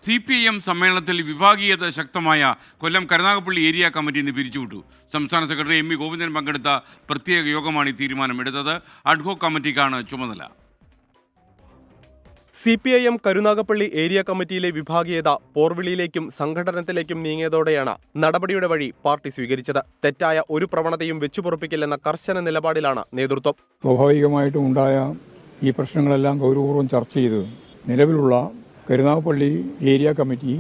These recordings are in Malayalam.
CPIM സമ്മേളനത്തിൽ വിഭാഗീയത ശക്തമായ കൊല്ലം കരുനാഗപ്പള്ളി ഏരിയ കമ്മിറ്റി ഇന്ന് പിരിച്ചുവിട്ടു. സംസ്ഥാന സെക്രട്ടറി എം വി ഗോവിന്ദൻ പങ്കെടുത്ത പ്രത്യേക യോഗമാണ് ഈ തീരുമാനമെടുത്തത്. അഡ്ഹോക് കമ്മിറ്റിക്കാണ് ചുമതല. CPIM കരുനാഗപ്പള്ളി ഏരിയ കമ്മിറ്റിയിലെ വിഭാഗീയത പോർവിളിയിലേക്കും സംഘടനത്തിലേക്കും നീങ്ങിയതോടെയാണ് നടപടിയുടെ വഴി പാർട്ടി സ്വീകരിച്ചത്. തെറ്റായ ഒരു പ്രവണതയും വെച്ചുപൊറുപ്പിക്കില്ലെന്ന കർശന നിലപാടിലാണ് നേതൃത്വം. സ്വാഭാവികമായിട്ടും ഉണ്ടായ ഈ പ്രശ്നങ്ങളെല്ലാം ഗൗരവപൂർവ്വം ചർച്ച ചെയ്ത് നിലവിലുള്ള കരുനാഗപ്പള്ളി ഏരിയ കമ്മിറ്റി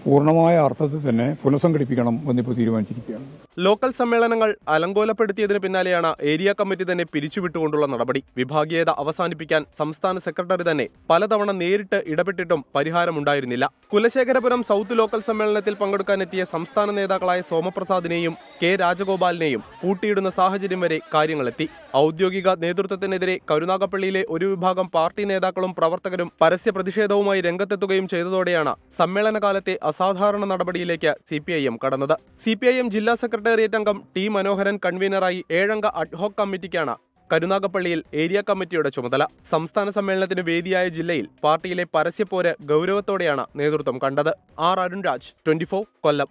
പൂർണ്ണമായ അർത്ഥത്തിൽ തന്നെ പുനഃസംഘടിപ്പിക്കണം എന്നിപ്പോൾ തീരുമാനിച്ചിരിക്കുകയാണ്. ലോക്കൽ സമ്മേളനങ്ങൾ അലങ്കോലപ്പെടുത്തിയതിന് പിന്നാലെയാണ് ഏരിയ കമ്മിറ്റി തന്നെ പിരിച്ചുവിട്ടുകൊണ്ടുള്ള നടപടി. വിഭാഗീയത അവസാനിപ്പിക്കാൻ സംസ്ഥാന സെക്രട്ടറി തന്നെ പലതവണ നേരിട്ട് ഇടപെട്ടിട്ടും പരിഹാരമുണ്ടായിരുന്നില്ല. കുലശേഖരപുരം സൗത്ത് ലോക്കൽ സമ്മേളനത്തിൽ പങ്കെടുക്കാനെത്തിയ സംസ്ഥാന നേതാക്കളായ സോമപ്രസാദിനെയും കെ രാജഗോപാലിനെയും പൂട്ടിയിടുന്ന സാഹചര്യം വരെ കാര്യങ്ങളെത്തി. ഔദ്യോഗിക നേതൃത്വത്തിനെതിരെ കരുനാഗപ്പള്ളിയിലെ ഒരു വിഭാഗം പാർട്ടി നേതാക്കളും പ്രവർത്തകരും പരസ്യ പ്രതിഷേധവുമായി രംഗത്തെത്തുകയും ചെയ്തതോടെയാണ് സമ്മേളനകാലത്തെ അസാധാരണ നടപടിയിലേക്ക് CPIM കടന്നത്. CPIM ജില്ലാ സെക്രട്ടേറിയറ്റ് അംഗം ടി മനോഹരൻ കൺവീനറായി 7-അംഗ അഡ്ഹോക് കമ്മിറ്റിക്കാണ് കരുനാഗപ്പള്ളിയിൽ ഏരിയ കമ്മിറ്റിയുടെ ചുമതല. സംസ്ഥാന സമ്മേളനത്തിന് വേദിയായ ജില്ലയിൽ പാർട്ടിയിലെ പരസ്യപ്പോര് ഗൗരവത്തോടെയാണ് നേതൃത്വം കണ്ടത്. അരുൺ രാജ്, 24 കൊല്ലം.